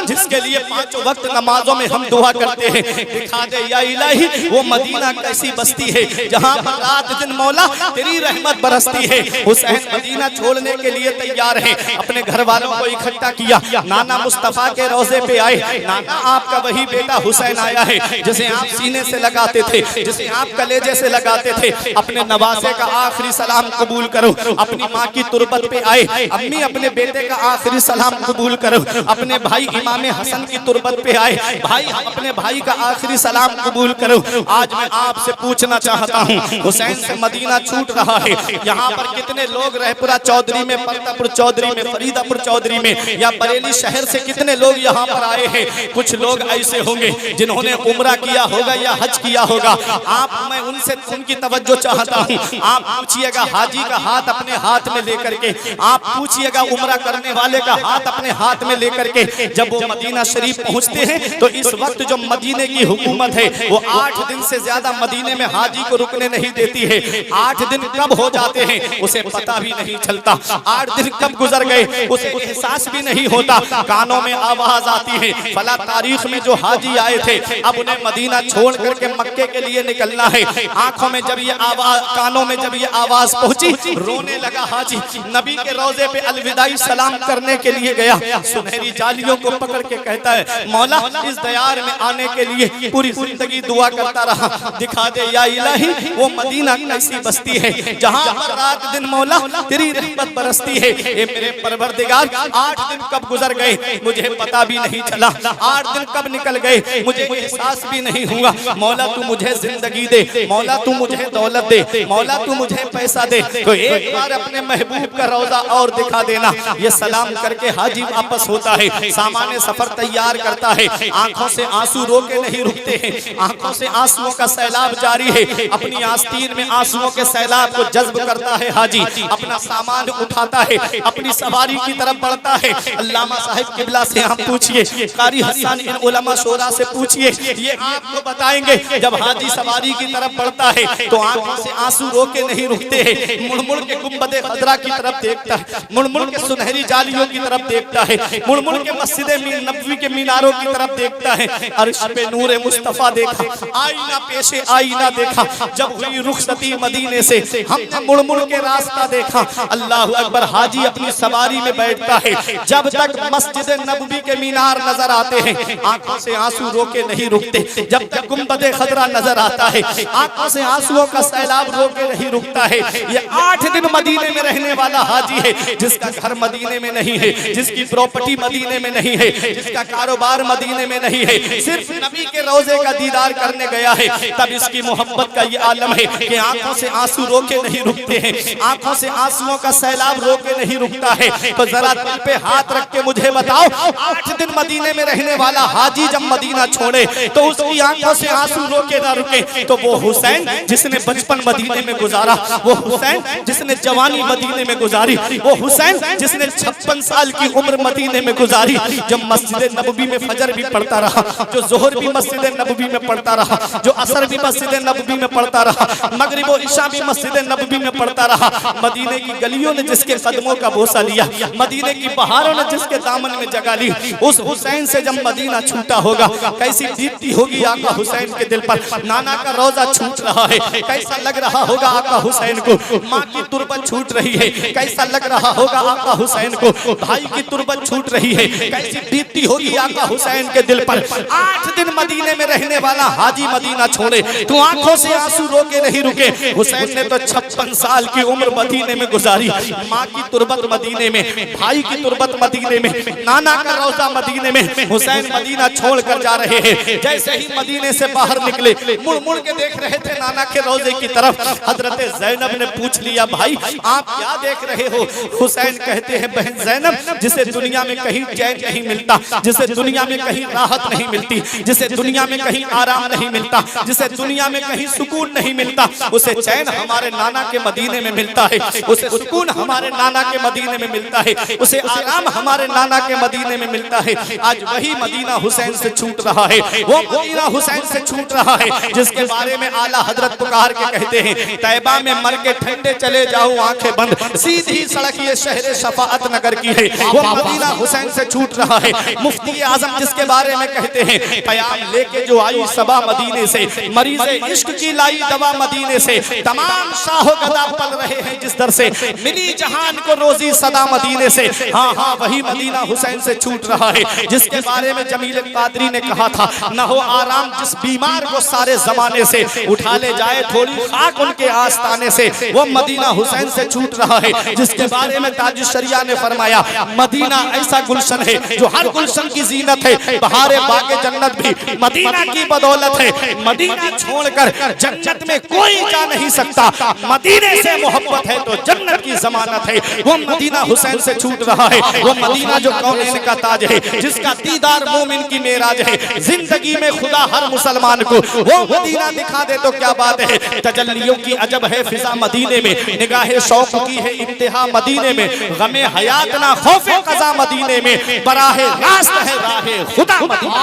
जिसके लिए 5 वक्त नमाजों में हम दुआ करते हैं। दिखा दे या इलाही वो मदीना कैसी बस्ती है जहाँ पर रात दिन मौला तेरी रहमत बरसती है। हुसैन मदीना छोड़ने के लिए तैयार है, अपने घर वालों को इकट्ठा किया, नाना मुस्तफा के रोजे पे आए। नाना आपका वही बेटा हुसैन आया है जिसे आप सीने से लगाते थे, जिसे आप कलेजे से लगाते थे, अपने नवासे का आखिरी सलाम कबूल करो। अपनी माँ की तुरबत पे आए, अम्मी अपने बेटे का आखिरी सलाम कबूल करो। अपने भाई इमाम हसन की तुरबत पे आए, भाई अपने भाई का आखिरी सलाम कबूल करो। आज मैं आपसे पूछना चाहता हूँ, हुसैन से मदीना छूट रहा है, यहाँ पर कितने लोग रहपुरा चौधरी में, परतापुर चौधरी में, फरीदापुर चौधरी में या बरेली शहर से कितने लोग यहाँ पर आए हैं। कुछ लोग ऐसे होंगे जिन्होंने उम्रा किया होगा या हज किया होगा। आप मैं उनसे उनकी तवज्जो चाहता हूँ। आप पूछिएगा हाजी का हाथ अपने हाथ में लेकर के, आप पूछिएगा उम्रा करने वाले का हाथ अपने हाथ में लेकर के, जब वो मदीना शरीफ पहुँचते हैं तो इस वक्त जो मदीने की हुकूमत है वो 8 दिन से ज्यादा मदीने में हाजी को रुकने नहीं देती है। 8 दिन कब हो जाते हैं उसे पता भी नहीं चलता। 8 दिन कब गुजर गए उसे एहसास भी नहीं होता। कानों में आवाज आती है, फला तारीख में जो हाजी आए थे अब उन्हें मदीना छोड़ करके मक्के के लिए निकलना है। आंखों में जब ये आवाज, कानों में जब ये आवाज पहुंची, रोने लगा हाजी। नबी के रोजे पे अलविदाई सलाम करने के लिए गया, सुनहरी जालियों को पकड़ के कहता है मौला इस दयार में आने के लिए पूरी जिंदगी दुआ करता रहा। दिखा दे या इलाही वो मदीना कैसी बस्ती है जहाँ पर रात दिन मौला तेरी रहमत बरसती है। ए मेरे परवरदिगार 8 दिन कब गुजर गए मुझे पता भी नहीं चला। 8 दिन कब निकल गए मुझे एहसास भी नहीं हुआ। मौला तू मुझे जिंदगी दे, मौला तू मुझे दौलत दे, मौला तू मुझे पैसा दे। तो एक बार अपने महबूब का रोजा और दिखा देना। ये सलाम करके हाजी वापस होता है, सामान्य सफर तैयार करता है। आंखों से आंसू रोके नहीं रुकते हैं, आंखों से आंसुओं का सैलाब जारी है। अपनी आस्तीन में आंसुओं के सैलाब को जज्ब करता है हाजी, अपना सामान उठाता है, अपनी सवारी की तरफ बढ़ता है। अल्लामा साहिब किबला से आप पूछिए, कारी हसन इन उलमा शोरा से पूछिए, ये आपको बताएंगे जब हाजी सवारी की तरफ बढ़ता है तो आंखों से आंसू रोके नहीं रुकते हैं। मुड़-मुड़ के गुंबदे खजरा की तरफ देखता है, मुड़-मुड़ के सुनहरी जालियों की तरफ देखता है, मुड़-मुड़ के मस्जिद नबवी के मीनारों की तरफ देखता है। अर्श पे नूरे मुस्तफा देखा, आईना पेशे आईना देखा। जब हुई रुखसती मदीने से हमने मुड़-मुड़ के रास्ता देखा। अल्लाहु अकबर। हाजी अपनी सवारी में बैठता है, जब तक मस्जिद नबवी के मीनार नजर आते हैं आंखों से आंसू रोके नहीं रुकते। जब तक गुंबदे खजरा नजर आता है आंखों से आंसुओं का सैलाब रोके नहीं रुकता है। ये 8 दिन मदीने में रहने वाला हाजी है, जिसका घर मदीने में नहीं है, जिसकी प्रॉपर्टी मदीने में नहीं है, जिसका कारोबार मदीने में नहीं है, सिर्फ नबी के रोजे का दीदार करने गया है। तब इसकी मोहब्बत का ये आलम है कि आंखों से आंसू रोके नहीं रुकते हैं, आंखों से आंसुओं का सैलाब रोके नहीं रुकता है। तो जरा दिल पे हाथ रख के मुझे बताओ, 8 दिन मदीने में रहने वाला हाजी जब मदीना छोड़े तो उसकी आंखों से आंसू रोके ना रुके। तो वो हुसैन जिसने बचपन मदीने में गुजारा, वो हुसैन जिसने जवानी मदीने में गुजारी, वो हुसैन जिसने 56 साल की उम्र मदीने में गुजारी, जब मस्जिद नबवी में फजर भी पढ़ता रहा, जो जोहर भी मस्जिद नबवी में पढ़ता रहा, जो असर भी मस्जिद नबवी में पढ़ता रहा, मगरिब और इशा भी मस्जिद नबवी में पढ़ता रहा। मदीने की गलियों ने जिसके कदमों का बोसा लिया, मदीने की बहारों ने जिसके दामन में जगह ली, उस हुसैन से जब मदीना छूटा होगा कैसी दीप्ति होगी आका हुसैन के दिल पर। नाना का रोजा छूट रहा है, कैसा लग रहा होगा आका हुसैन को। माँ की तुरबत छूट रही है, कैसा लग रहा होगा आका हुसैन को। भाई की तुरबत छूट रही है, कैसी दीप्ति होगी आका हुसैन के दिल पर। 8 दिन मदीने में रहने वाला हाजी मदीना छोड़े तो आंखों से आंसू रोके नहीं रुके। हुसैन ने तो 56 साल की उम्र मदीने में गुजारी, माँ की तुरबत मदीने में, भाई की तुरबत मदीने में, नाना का रोजा मदीने में। हुसैन मदीना छोड़ कर जा रहे हैं। जैसे ही मदीने से बाहर निकले मुड़ मुड़ के देख रहे थे नाना के रोजे की तरफ। हजरत ज़ैनब ने पूछ लिया, भाई आप क्या देख रहे हो? हुसैन कहते हैं, बहन ज़ैनब जिसे दुनिया में कहीं चैन नहीं मिलता, जिसे दुनिया में कहीं राहत नहीं मिलती, जिसे दुनिया में कहीं आराम नहीं मिलता, जिसे दुनिया में कहीं सुकून नहीं मिलता, उसे चैन हमारे नाना के मदीने में मिलता है, उसे सुकून हमारे नाना के मदीने में मिलता है, उसे आराम हमारे नाना के मदीने में मिलता है। आज वही मदीना हुसैन से छूट रहा है, वो मदीना हुसैन से छूट रहा है जिसके बारे में आला हजरत पुकार के कहते हैं, तैबा में मर के ठंडे चले जाओ आंखें बंद, सीधी सड़क ये शहर शफाअत नगर की है। वो मदीना हुसैन से छूट रहा है। मुफ्ती आजम जिसके बारे में कहते हैं पयाम लेके जो आई सबा मदीने से, मरीज़े इश्क की लाई दवा मदीने से, तमाम शाहो गदा पल रहे हैं जिस दर से, मिली जहान को रोजी सदा मदीने से। हाँ हाँ वही मदीना हुसैन से छूट रहा है जिसके बारे में जमील कादरी ने कहा था न हो आराम जिस बीमार को सारे जमाने से, उठा ले जाए थोड़ी खाक उनके आस्ताने से। वो मदीना हुसैन से छूट रहा है जिसके बारे में ताज शरिया ने फरमाया मदीना ऐसा गुलशन है जो हर गुलशन की जीनत है, बहारे बागे जन्नत भी मदीना की बदौलत है। मदीना छोड़कर जन्नत में कोई जा नहीं सकता, मदीने से मोहब्बत है तो जन्नत की जमानत है। वो मदीना हुसैन से छूट रहा है, वो मदीना जो कौनैन का ताज है, जिसका दीदार मोमिन की मेराज है। जिंदगी में खुदा हर मुसलमान को वो मदीना दिखा दे तो क्या बात है। तजल्लियों की अजब है फिजा मदीने में, निगाहे शौक की है इंतहा मदीने में, गमे हयात ना खौफे कज़ा मदीने में, बराहे रास्त है राहे खुदा मदीने।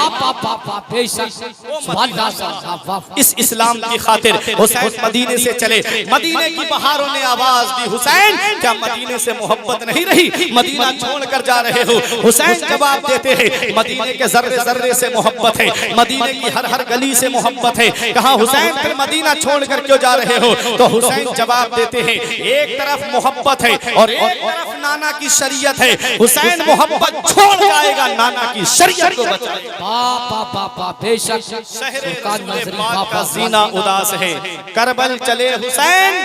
इस इस्लाम की खातिर हुसैन मदीने से चले, मदीने की बहारों ने आवाज दी हुसैन क्या मदीने से मोहब्बत नहीं रही, मदीना छोड़कर जा रहे हो। हुसैन जवाब देते हैं मदीने के जर्रे जर्रे से मोहब्बत है, मदीने की हर हर गली से मोहब्बत है। कहा हुसैन फिर मदीना छोड़कर क्यों जा रहे हो, तो हुसैन जवाब देते हैं एक तरफ मोहब्बत है और एक तरफ नाना की शरीयत है। हुसैन मोहब्बत छोड़ जाएगा, नाना की शरीयत को बचाएगा। बेशक शहरे पाक का सीना उदास है, करबल चले हुसैन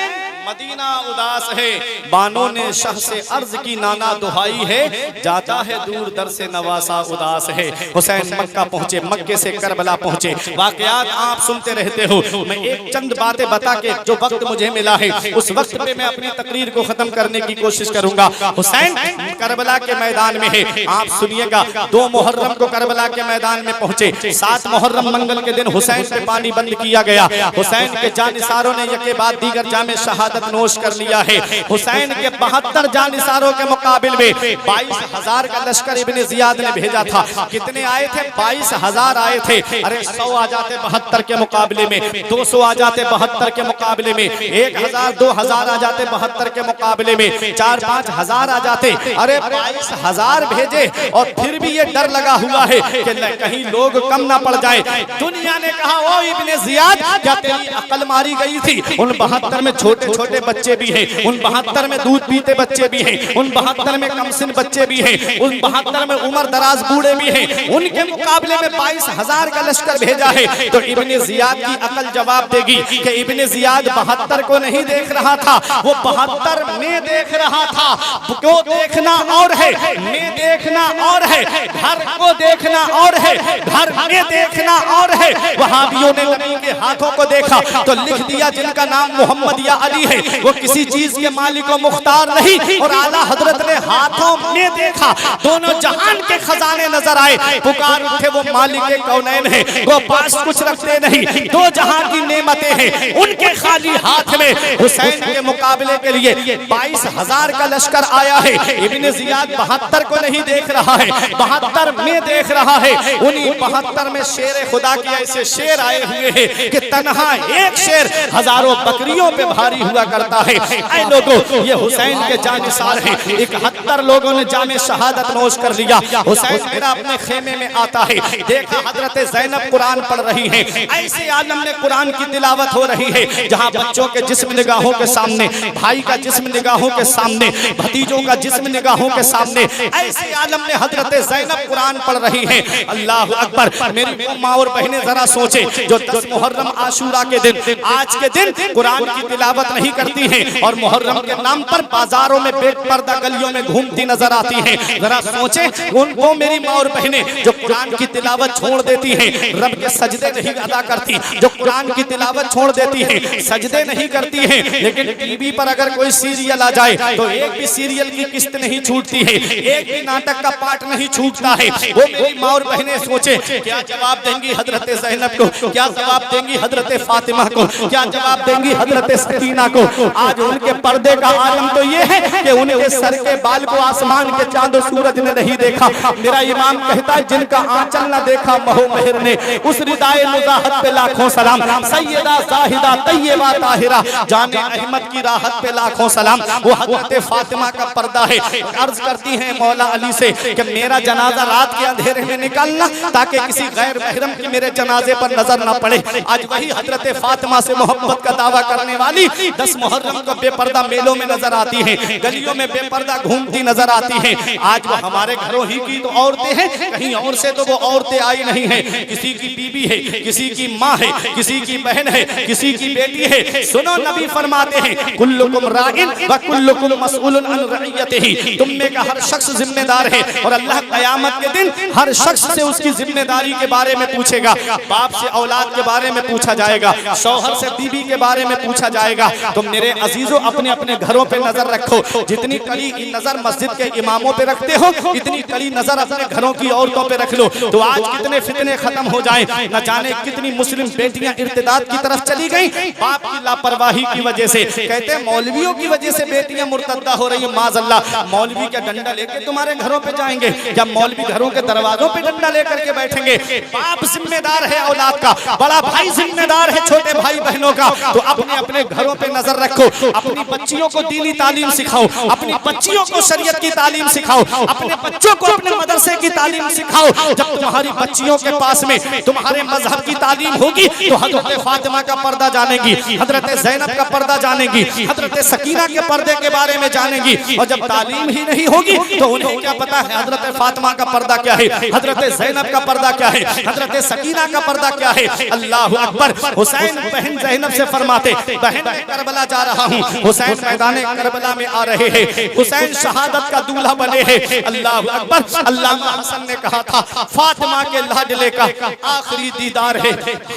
मदीना उदास है। बानों ने शाह से अर्ज की नाना दुहाई है, जाता है दूर दर से नवासा उदास है। हुसैन मक्का पहुंचे, मक्के से करबला पहुंचे, वाकयात आप सुनते रहते हो। मैं एक चंद बातें बता के जो वक्त मुझे मिला है उस वक्त पे मैं अपनी तकरीर को खत्म करने की कोशिश करूंगा। हुसैन करबला के मैदान में है, आप सुनिएगा। 2 मुहर्रम को करबला के मैदान में पहुंचे, 7 मुहर्रम मंगल के दिन हुसैन पे पानी बंद किया गया। हुसैन के जानिसारों ने यके बाद दीगर जामे शहादत नोश कर लिया है। हुसैन के 72 जानिसारों के मुकाबिल में 22,000 का लश्कर इब्ने जियाद ने भेजा था। कितने आए थे? 22,000 आए थे। अरे 100 आ जाते 72 के मुकाबले में, 200 आ जाते 72 के मुकाबले में, 1,000 2,000 आ जाते 72 के मुकाबले में, 4-5 हजार आ जाते। अरे 22,000 भेजे और फिर भी ये डर लगा हुआ है कि कहीं लोग कम ना पड़ जाए। दुनिया ने कहा ओ इब्ने जियाद क्या तेरी अकल मारी गई थी? उन 72 में छोटे छोटे बच्चे भी हैं, उन 72 में दूध पीते बच्चे भी हैं, उन 72 में कमसिन बच्चे भी हैं, उन 72 में उम्र दराज बूढ़े भी हैं। उनके मुकाबले में 22,000 का लश्कर भेजा है। तो इब्ने जियाद की अकल जवाब देगी कि इब्ने जियाद 72 को नहीं देख रहा था, वो 72 में देख रहा था। क्यों देखना और है, में देखना और है, घर को देखना और है, घर में देखना और है। वहाबियों ने नबी के हाथों को देखा तो लिख दिया जिनका नाम मोहम्मद या अली है, वो किसी चीज के मालिक और मुख्तार नहीं। और आला हजरत ने हाथों में देखा, दोनों जहान के खजाने नजर आए। पुकार उठे वो मालिक कौनैन है, वो पास कुछ रखते नहीं, 2 जहान की नेमतें हैं उनके खाली हाथ में। हुसैन के मुकाबले के लिए 22,000 का लश्कर आया है। इब्ने जियाद 72 को नहीं देख रहा है, 72 में देख रहा है। उन्हीं 72 में शेर खुदा के ऐसे शेर आए हुए हैं कि तन्हा एक शेर हजारों बकरियों पे भारी हुआ करता है। ऐ लोगों ये हुसैन के जानिसार हैं। 71 लोगों ने जामे शहादत नोश कर लिया। हुसैन मेरा अपने खेमे में आता है, देखा हजरत ज़ैनब कुरान पढ़ रही हैं। ऐसे आलम में कुरान की तिलावत हो रही है जहां बच्चों के जिस्म निगाहों के सामने, भाई का जिस्म निगाहों के सामने, भतीजों का जिस्म निगाहों के सामने, ऐसे आलम में हजरत ज़ैनब कुरान पढ़ रही हैं। अल्लाह अकबर। मेरी माँ और बहनें जरा सोचे, जो 10 मुहर्रम आशूरा के दिन, आज के दिन कुरान की तिलावत नहीं करती हैं और मुहर्रम के नाम पर बाजारों में बेपर्दा गलियों में घूमती नजर आती हैं, जरा सोचे उनको मेरी माँ और बहनें जो कुरान की तिलावत छोड़ देती हैं, रब के सजदे नहीं अदा करती, जो कुरान की तिलावत छोड़ देती हैं, सजदे नहीं करती हैं, लेकिन टीवी पर अगर कोई सीरियल आ जाए तो एक भी सीरियल की किस्त नहीं छूटती है, एक भी नाटक का पार्ट नहीं छूटता है। वो मेरी माँ और बहनें सोचे क्या जवाब देंगी हजरत ज़ैनब को, क्या जवाब देंगी हजरत फातिमा को, क्या जवाब देंगी हजरत सकीना को। को। आज उनके पर्दे का आलम तो ये है कि उनके सर के बाल को आसमान के चांद और सूरज ने नहीं देखा। मेरा इमाम कहता है जिनका आंचल न देखा महो महर ने, उस रिदाए मुजाहत पे लाखों सलाम। सैयदा जाहिदा तैयबा ताहिरा जाने अहमद की राहत पे लाखों सलाम। वो हज़रत फातिमा का पर्दा है। अर्ज करती हैं मौला अली से कि मेरा जनाजा रात के अंधेरे में निकालना ताकि किसी गैर महरम की मेरे जनाजे पर नजर न पड़े। आज वही हजरत फातिमा से मोहब्बत का दावा करने वाली 10 मुहर्रम को बेपर्दा मेलों में नजर आती हैं, गलियों में बेपर्दा घूमती नजर आती हैं। आज वो हमारे घरों ही की तो औरतें हैं, कहीं और से तो वो औरतें आई नहीं हैं। किसी की बीबी है, किसी की माँ है, किसी की बहन है, किसी की बेटी है। सुनो नबी फरमाते हैं कुल्लुकुम राइन व कुल्लुकुम मसऊलुन अन रइयतिही। तुम में का हर शख्स जिम्मेदार है और अल्लाह क़यामत के दिन हर शख्स से उसकी जिम्मेदारी के बारे में पूछेगा। बाप से औलाद के बारे में पूछा जाएगा, शौहर से बीवी के बारे में पूछा जाएगा। तो मेरे अजीजों अपने अपने घरों पे नजर रखो। जितनी कड़ी नजर मस्जिद के इमामों पे रखते हो इतनी कड़ी नजर अपने घरों की औरतों पे रख लो। तो आज कितने फितने खत्म हो जाएं, न जाने कितनी मुस्लिम बेटियां इर्तिदाद की तरफ चली गईं बाप की लापरवाही की वजह से। कहते हैं मौलवियों की वजह से बेटियां मुर्तद्दा हो रही हैं। माज़अल्लाह, मौलवी का डंडा लेके तुम्हारे घरों पे जाएंगे या मौलवी घरों के दरवाजों पे डंडा लेकर के बैठेंगे? बाप जिम्मेदार है औलाद का, बड़ा भाई जिम्मेदार है छोटे भाई बहनों का। तो अपने अपने घरों पे नजर रखो, अपनी बच्चियों को दीनी तालीम सिखाओ, अपनी बच्चियों को शरीयत की तालीम सिखाओ, अपने बच्चों को अपने मदरसे की तालीम सिखाओ। जब तुम्हारी बच्चियों के पास में तुम्हारे मजहब की तालीम होगी तो हजरत फातिमा का पर्दा जानेगी, हजरत ज़ैनब का पर्दा जानेगी, हजरत सकीना के पर्दे के बारे में जानेगी। और जब तालीम ही नहीं होगी तो उन्हें क्या पता है हजरत फातिमा का पर्दा क्या है, हजरत ज़ैनब का पर्दा क्या है, हजरत सकीना का पर्दा क्या है। अल्लाह अकबर। हुसैन बहन ज़ैनब से फरमाते बहन मैं करबला जा रहा हूँ। हुसैन मैदान करबला में आ रहे हैं, हुसैन शहादत का दूल्हा बने हैं। अल्लाह अकबर। अल्लामा हसन ने कहा था फातिमा के लाडले का आखिरी दीदार है,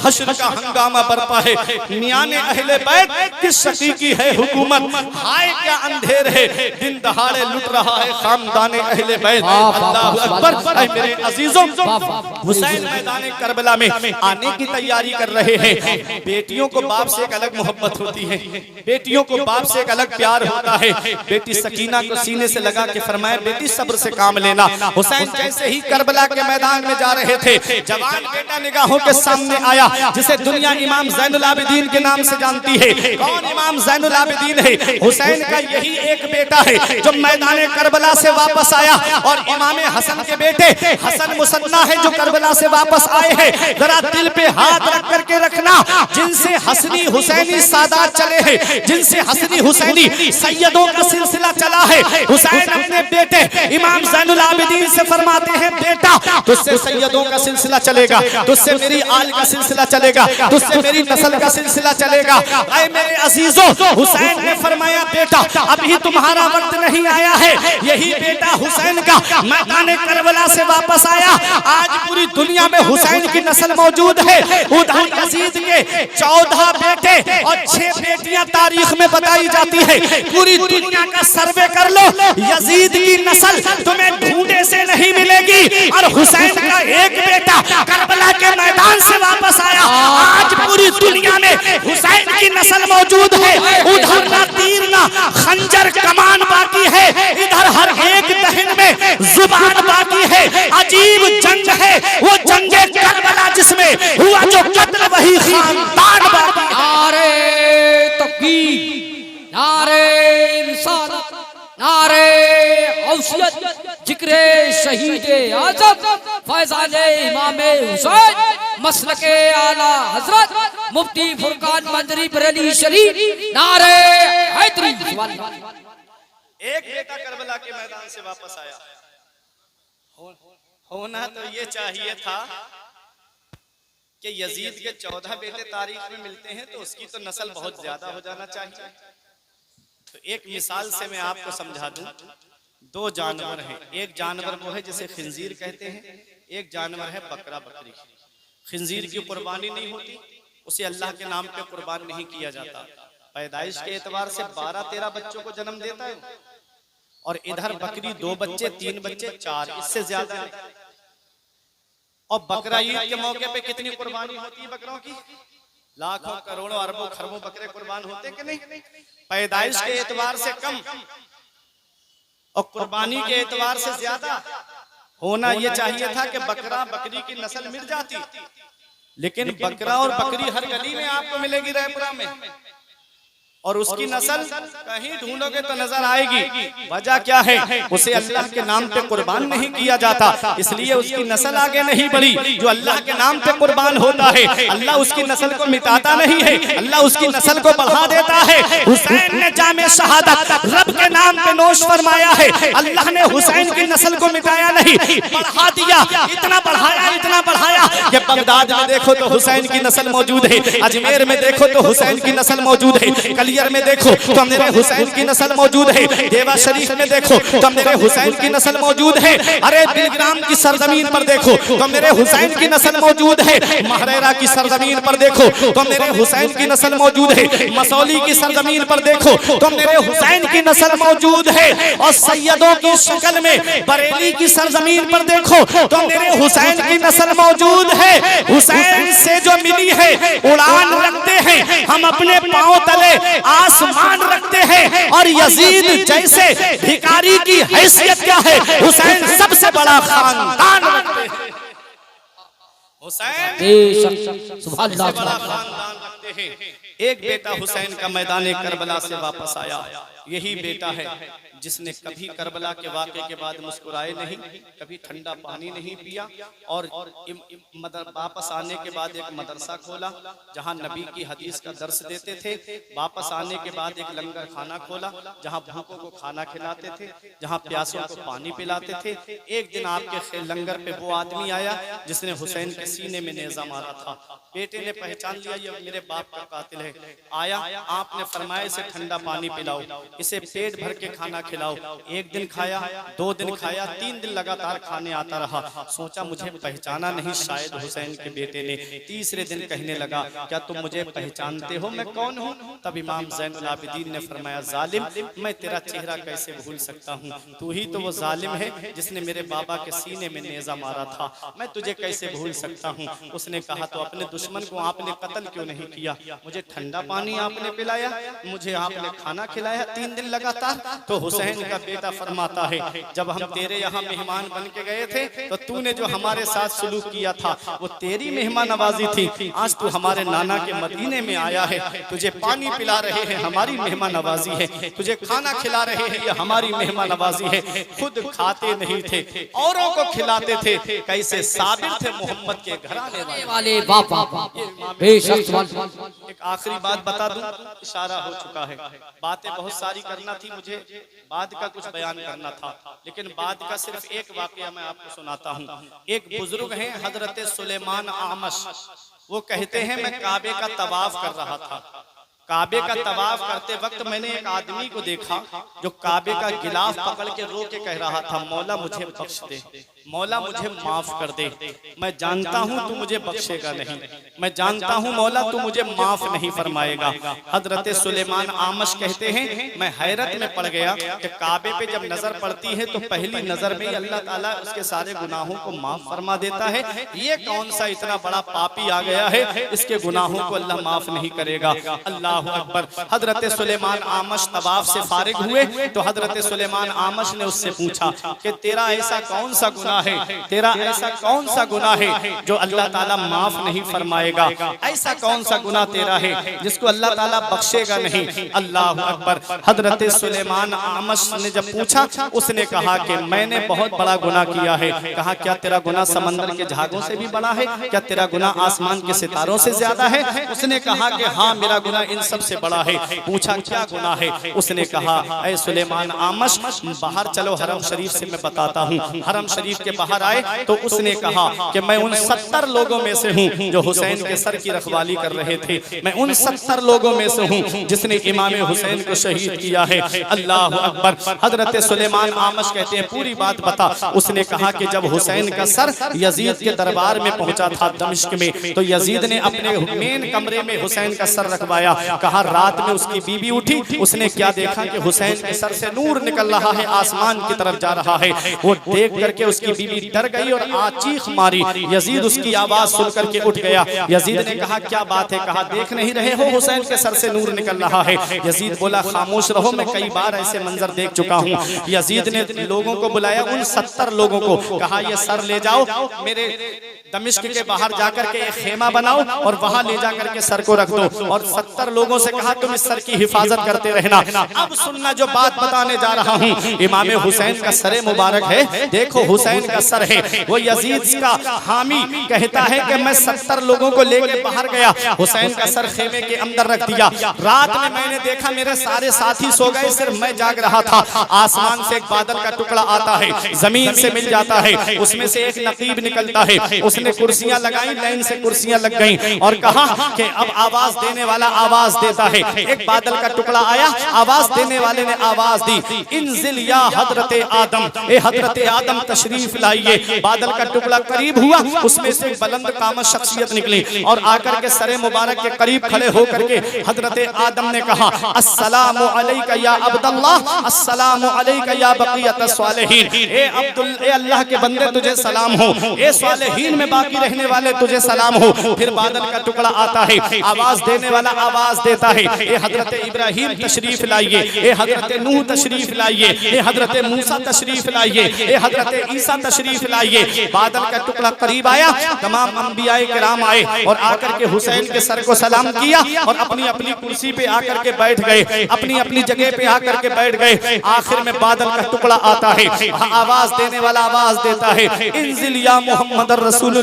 हश्र का हंगामा बरपा है। मियाने अहले बैत किस शकी की है हुकूमत, हाय क्या अंधेर है दिन दहाड़े लुट रहा है खानदाने अहले बैत। अल्लाह अकबर। ऐ मेरे अजीजों, हुसैन मैदान करबला में आने की तैयारी कर रहे हैं। बेटियों को बाप से एक अलग मोहब्बत होती है, बेटियों को बाप से एक अलग प्यार होता है। बेटी सकीना को सीने से लगा के फरमाया बेटी सब्र से काम लेना। हुसैन जैसे ही करबला के मैदान में जा रहे थे जवान बेटा निगाहों के सामने आया जिसे दुनिया इमाम ज़ैनुल आबिदीन के नाम से जानती है। कौन इमाम ज़ैनुल आबिदीन है? हुसैन का यही एक बेटा है जो मैदान करबला से वापस आया। और इमाम हसन के बेटे हसन मुसन्ना है जो करबला से वापस आए हैं। जरा दिल पे हाथ रख करके रखना, जिनसे हसनी हुसैनी सादात चले हैं, जिनसे हसनी हुसैनी सैयदों का सिलसिला चला है। हुसैन अपने बेटे इमाम ज़ैनुल आबिदीन से फरमाते हैं बेटा तुझसे सैयदों का सिलसिला चलेगा, तुझसे मेरी आल का सिलसिला चलेगा, तुझसे मेरी नस्ल का सिलसिला चलेगा। ऐ मेरे अजीजों, हुसैन ने फरमाया बेटा अभी तुम्हारा वक्त नहीं आया है। यही बेटा हुसैन का मैदान करबला से वापस आया। आज पूरी दुनिया में हुसैन की नस्ल मौजूद है। उधर यजीद के 14 बेटे और 6 बेटियां तारीख में बताई जाती है। पूरी दुनिया का सर्वे कर लो, यजीद की नस्ल तुम्हें ढूंढे से नहीं मिलेगी। और हुसैन का एक बेटा करबला के मैदान से वापस आया। आज पूरी दुनिया में हुसैन की नस्ल मौजूद है। उधर ना तीर ना खंजर कमान बाकी है, इधर हर एक दहन में जुबान बाकी है। अजीब जंग है वो जंगे करबला जिसमें हुआ जो कत्ल वही खानदान बाकी। नारे तकबीर, नारे रिसालत, नारे औसियत, जिक्रे शहीदे आज़म फैज़ाने इमामे हुसैन मसलके आला हजरत मुफ्ती फुरकान मंजरी बरेली शरीफ। नारे हैदरी। एक बेटा करबला के मैदान से वापस आया। होना तो ये चाहिए था कि यजीद के 14 बेटे तारीख में मिलते हैं तो उसकी तो नस्ल बहुत ज्यादा हो जाना चाहिए। तो एक मिसाल से मैं आपको समझा दूं। 2 जानवर हैं, एक जानवर वो है जिसे खिंजीर कहते हैं, एक जानवर है बकरा बकरी। खिंजीर की कुर्बानी नहीं होती, उसे अल्लाह के नाम पे कुर्बान नहीं किया जाता। पैदाइश के एतबार से 12-13 बच्चों को जन्म देता है। और इधर बकरी 2 बच्चे 3 बच्चे 4, इससे ज्यादा नहीं। और बकरा ईद के मौके पे कितनी कुर्बानी होती है बकरों की? लाखों करोड़ों अरबों खरबों बकरे कुर्बान होते कि नहीं? पैदाइश के एतबार से कम और कुर्बानी के एतबार से ज्यादा होना ये चाहिए था कि बकरा बकरी की नस्ल मिल जाती, लेकिन बकरा और बकरी हर गली में आपको मिलेगी रायपुरा में, और उसकी नस्ल कहीं ढूंढोगे तो नजर आएगी। वजह क्या है? उसे अल्लाह के नाम पे कुर्बान नहीं किया जाता, इसलिए उसकी नस्ल आगे नहीं बढ़ी। जो अल्लाह के नाम पे कुर्बान होता है, अल्लाह उसकी नस्ल को मिटाता नहीं है, अल्लाह उसकी नस्ल को बढ़ा देता है। हुसैन ने जामे शहादत रब के नाम पे नोश फरमाया है, अल्लाह ने हुसैन की नस्ल को मिटाया नहीं, बढ़ा दिया। इतना बढ़ाया कि बगदाद में देखो तो हुसैन की नस्ल मौजूद है, अजमेर में देखो तो हुसैन की नस्ल मौजूद है, कलियर में देखो तो मेरे हुसैन की नस्ल मौजूद है, देवा शरीफ में देखो तो मेरे हुसैन की नस्ल मौजूद है, अरे बिलग्राम की सरजमीन पर देखो तो मेरे हुसैन की नस्ल मौजूद है, महरेरा की सरजमीन पर देखो तो मेरे हुसैन की नस्ल मौजूद है, मसौली की सरजमीन पर देखो तो मेरे हुसैन की नस्ल मौजूद है, और सैयदों की शक्ल में बरेली की सरजमीन पर देखो तो मेरे हुसैन की नस्ल मौजूद है। हुसैन से जो मिली है उड़ान रखते हैं हम अपने पांव तले, आसमान रखते हैं, और यजीद जैसे भिखारी की हैसियत क्या है? हुसैन सबसे बड़ा खानदान रखते हैं। हुसैन सबसे बड़ा खानदान रखते हैं। एक बेटा हुसैन का मैदान करबला से वापस आया, यही बेटा है जिसने कभी करबला के वाक़े के बाद मुस्कुराए नहीं, कभी ठंडा पानी नहीं पिया, और वापस आने के बाद एक मदरसा खोला जहां नबी की हदीस का दर्स देते थे। वापस आने के बाद एक लंगर खाना खोला जहां भूखों को खाना खिलाते थे, जहां प्यासों को पानी पिलाते थे। एक दिन आपके लंगर पे वो आदमी आया जिसने हुसैन के सीने में नेजा मारा था। बेटे ने पहचान लिया ये मेरे बाप का कातिल है। आया, आपने फरमाया इसे ठंडा पानी पिलाओ, इसे पेट भर के खाना खिलाओ। एक दिन खाया, 2 दिन खाया, 3 दिन लगातार खाने आता रहा। सोचा मुझे पहचाना नहीं शायद हुसैन के बेटे ने। तीसरे दिन कहने लगा क्या तुम मुझे पहचानते हो मैं कौन हूँ? तब इमाम ज़ैनुल आबिदीन ने फरमाया जालिम, मैं तेरा चेहरा कैसे भूल सकता हूँ, तू ही तो वो जालिम है जिसने मेरे बाबा के सीने में नेजा मारा था, मैं तुझे कैसे भूल सकता हूँ। उसने कहा तो अपने दुश्मन को आपने कत्ल क्यों नहीं किया? मुझे ठंडा पानी आपने पिलाया, मुझे आपने खाना खिलाया 3 दिन लगातार। तो हुसैन का बेटा फरमाता है जब हम तेरे यहाँ मेहमान बन के गए थे तो तूने जो हमारे साथ सलूक किया था वो तेरी मेहमान नवाजी थी। आज तू हमारे नाना के मदीने में आया है, तुझे पानी पिला रहे हैं, हमारी मेहमान नवाजी है, तुझे खाना खिला रहे हैं, ये हमारी मेहमान नवाजी है। खुद खाते नहीं थे, औरों को खिलाते थे। कैसे साबिर थे मोहम्मद के घराने वाले। एक आखिरी बात बता दूं, इशारा हो चुका है, बातें बहुत सारी करना थी मुझे, बाद का कुछ बयान करना था, लेकिन बाद का सिर्फ एक वाकया मैं आपको सुनाता हूँ। एक बुजुर्ग हैं हजरत सुलेमान आमश, वो कहते हैं मैं काबे का तवाफ कर रहा था। काबे का तवाफ करते वक्त मैंने एक आदमी को देखा जो काबे का गिलाफ पकड़ के रो के कह रहा था मौला मुझे बख्श दे, मौला मुझे माफ कर दे। मैं जानता हूँ तू मुझे बख्शेगा नहीं, मैं जानता हूँ मौला तू मुझे माफ नहीं फरमाएगा। हजरत सुलेमान आमश कहते हैं मैं हैरत में पड़ गया कि काबे पे जब नजर पड़ती है तो पहली नजर में ही अल्लाह ताला उसके सारे गुनाहों को माफ फरमा देता है। ये कौन सा इतना बड़ा पापी आ गया है इसके गुनाहों को अल्लाह माफ नहीं करेगा। अल्लाह अकबर। हजरत सुलेमान आमश तवाफ से फारिग हुए तो हजरत सुलेमान आमश ने उससे पूछा कि तेरा ऐसा कौन सा गुनाह है, तेरा ऐसा कौन सा गुनाह है जो अल्लाह ताला माफ नहीं फरमाएगा? ऐसा कौन सा गुनाह तेरा है जिसको अल्लाह ताला बख्शेगा नहीं? अल्लाह अकबर। हजरत सुलेमान आमश ने जब पूछा उसने कहा कि मैंने बहुत बड़ा गुनाह किया है। कहा क्या तेरा गुनाह समंदर के झागों से भी बड़ा है? क्या तेरा गुनाह आसमान के सितारों से ज्यादा है? उसने कहा कि हाँ मेरा गुनाह इन सबसे बड़ा है। पूछा क्या गुनाह है? उसने कहा ऐ सुलेमान आमश बाहर चलो हरम शरीफ से मैं बताता हूँ। हरम शरीफ के बाहर आए तो उसने कहा कि मैं उन 70 लोगों में से हूँ जो हुसैन के सर की रखवाली कर रहे थे, मैं उन 70 लोगों में से हूँ जिसने इमाम हुसैन को शहीद किया है। अल्लाह अकबर। हजरत सुलेमान आमश कहते हैं पूरी बात बता। उसने कहा कि जब हुसैन का सर यजीद के दरबार में पहुंचा था दमिश्क में तो यजीद ने अपने मेन कमरे में हुसैन का सर रखवाया। कहा रात में उसकी बीवी उठी, उसने क्या देखा कि हुसैन के सर से नूर निकल रहा है, आसमान की तरफ जा रहा है। वो देख करके उसकी उसकी बीवी डर गई और आज चीख मारी। यजीद उसकी आवाज सुन करके उठ गया। यजीद ने कहा क्या बात है? कहा देख नहीं रहे हो हुसैन के सर से नूर निकल रहा है। यजीद बोला खामोश रहो, मैं कई बार ऐसे मंजर देख चुका हूँ। यजीद ने लोगों को बुलाया, उन 70 लोगों को कहा ये सर ले जाओ, मेरे दमिश्क के बाहर जाकर के एक खेमा बनाओ और वहां ले जाकर के सर को रख दो। और 70 लोगों से कहा तुम इस सर की हिफाजत करते रहना। अब सुनना जो बात बताने जा रहा हूँ। इमाम हुसैन का सर मुबारक है, देखो हुसैन का सर है। वो यजीद का हामी कहता है कि मैं 70 लोगों को लेकर बाहर गया, हुसैन का सर खेमे के अंदर रख दिया। रात में मैंने देखा मेरे सारे साथी सो गए, सिर्फ मैं जाग रहा था। आसमान से एक बादल का टुकड़ा आता है, जमीन से मिल जाता है, उसमें से एक नकीब निकलता है। उसने कुर्सियां लगाई, लाइन से कुर्सियां लग गईं और कहा कि अब आवाज देने वाला आवाज देता है। एक बादल का टुकड़ा आया, आवाज देने वाले ने आवाज दी, इंजिल या हजरत आदम, ए हजरत आदम तशरीफ लाइए। बादल का टुकड़ा करीब हुआ, उसमें से बुलंद कामत शख्सियत निकली और आकर के सरे मुबारक के करीब खड़े होकर के हजरत आदम ने कहा अस्सलामु अलैका या अब्दुल्लाह, अस्सलामु अलैका या बक़ियत स्वालिहीन। ए अब्दुल, ए अल्लाह के बंदे तुझे सलाम हो, ए स्वालिहीन में बाकी रहने वाले तुझे सलाम हो। फिर बादल का टुकड़ा आता है, आवाज देने वाला आवाज देता है, ए हजरत इब्राहिम तशरीफ लाइए, ए हजरत नूह तशरीफ लाइए, ए हजरत मूसा तशरीफ लाइए, ए हजरत ईसा तशरीफ लाइए। बादल का टुकड़ा करीब आया, तमाम अंबियाए किराम आए और आकर के हुसैन के सर को सलाम किया और अपनी अपनी कुर्सी पे आकर के बैठ गए, अपनी अपनी जगह पे आकर के बैठ गए। आखिर में बादल का टुकड़ा आता है, आवाज देने वाला आवाज देता है, इंजिल या मोहम्मद रसूलुल्लाह,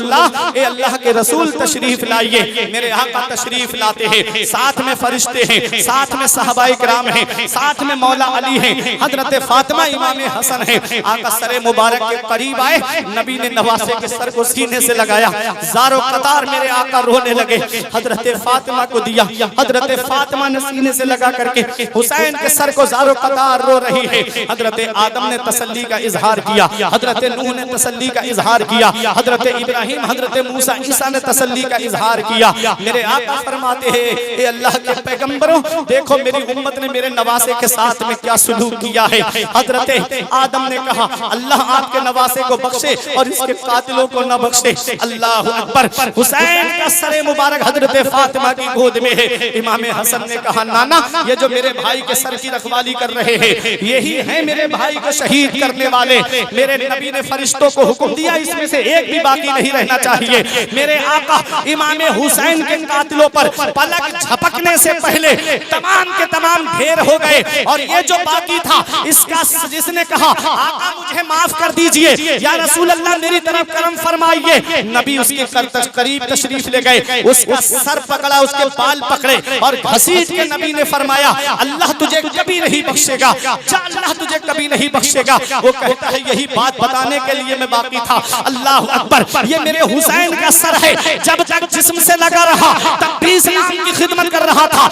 ए अल्लाह के रसूल तशरीफ लाइए। मेरे आका तशरीफ लाते हैं, साथ में फरिश्ते हैं, साथ में सहाबाए किराम हैं, साथ में मौला अली हैं, हजरत फातिमा इमाम हसन हैं। आका सरे मुबारक के करीब आए, नबी ने नवासे के सर को सीने से लगाया, ज़ारो कतार मेरे आका रोने लगे। हजरत फातिमा को दिया, हजरत फातिमा ने सीने से लगा करके हुसैन के सर को ज़ारो कतार रो रही है। हजरत आदम ने तसल्ली का इजहार किया, हजरत नूह ने तसल्ली का इजहार किया, हजरत इब्राहिम, हजरत मूसा, ईसा ने तसल्ली का इजहार किया। मेरे आका फरमाते हैं, ए अल्लाह के पैगंबरों, देखो मेरी उम्मत ने मेरे नवासे के साथ में क्या सुलूक किया है। हजरत आदम ने कहा अल्लाह आपके नवासे को बख्शे और इसके कातिलों को न बख्शे। अल्लाह अकबर। हुसैन का सर मुबारक हजरत फातिमा की गोद में है। इमाम हसन ने कहा नाना, ये जो मेरे भाई के सर की रखवाली कर रहे हैं, यही है मेरे भाई को शहीद करने वाले। मेरे नबी ने फरिश्तों को हुक्म दिया, इसमें से एक भी बाकी नहीं रहना चाहिए। मेरे आका इमाम हुसैन के कातिलों पर पलक झपकने से पहले तमाम के तमाम ढेर हो गए और ये जो बाकी था इसका जिसने कहा आका मुझे माफ कर दीजिए या रसूल अल्लाह मेरी तरफ करम फरमाइए, नबी उसके करीब तशरीफ ले गए, उसका सर पकड़ा, उसके बाल पकड़े और घसीट के नबी ने फरमाया अल्लाह तुझे कभी नहीं बख्शेगा, अल्लाह तुझे कभी नहीं बख्शेगा। वो कहता है यही बात बताने के लिए मैं बाकी था। अल्लाह अकबर। ये मेरे हुसैन का सर है, जब तक जिस्म से लगा रहा तब भी इस्लाम की खिदमत कर रहा था,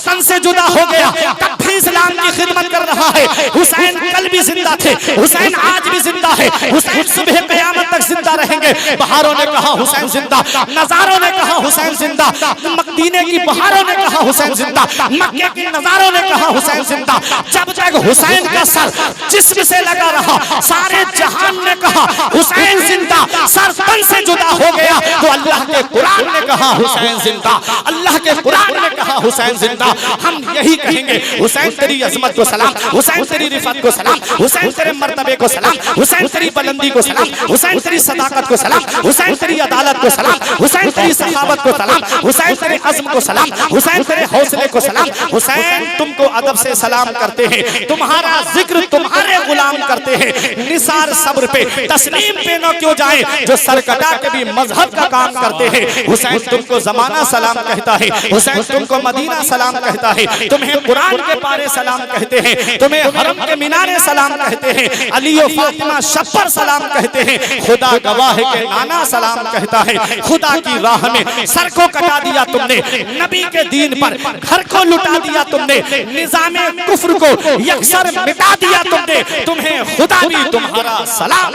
तन से जुदा हो गया तब भी इस्लाम की खिदमत कर रहा है। हुसैन कल भी जिंदा थे, हुसैन आज भी जिंदा है, हुसैन सुबह क़यामत तक जिंदा रहेंगे। बहारों ने कहा हुसैन जिंदा, नजारों ने कहा हुसैन जिंदा, मदीने की बहारों ने कहा हुसैन जिंदा, मक्के के नजारों ने कहा हुसैन जिंदा। जब तक हुसैन का सर जिस्म से लगा रहा सारे जहान ने कहा हुसैन जिंदा, सर तन से जुदा हो गया तो अल्लाह के कुरान ने कहा हुसैन जिंदा, अल्लाह के कुरान ने कहा हुसैन जिंदा। हम यही कहेंगे हुसैन तेरी अजमत को सलाम, हुसैन तेरी रिफत को सलाम, हुसैन तेरे मर्तबे को सलाम, हुसैन तेरी बुलंदी को सलाम, हुसैन तेरी सदाकत को सलाम, हुसैन तेरी अदालत को सलाम, हुसैन तेरी सखावत को सलाम, हुसैन तेरे अज़्म को सलाम, हुसैन तेरे हौसले को सलाम। हुसैन तुमको अदब से सलाम करते हैं, तुम्हारा जिक्र तुम्हारे गुलाम करते हैं। निसार सब्र पे तस्लीम पे न क्यों जाए जो सर कटा के भी मजहब का काम करते हैं। हुसैन तुमको जमाना सलाम कहता है, हुसैन तुमको मदीना सलाम कहता है, तुम्हें कुरान के पारे सलाम कहते हैं, तुम्हें हरम के मीनारे सलाम कहते हैं, अली और फातिमा शब्बर सलाम कहते हैं, खुदा गवाह के नाना सलाम कहता है। खुदा की राह में सर को कटा दिया तुमने, नबी के दीन पर घर को लुटा दिया तुमने, निजामे कुफ्र को यकसर मिटा दिया तुमने, तुम्हें खुदा भी तुम्हारा सलाम।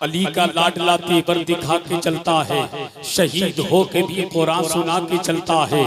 अली का लाडला तेवर दिखा के चलता है, शहीद हो के भी कुरान सुना के चलता है।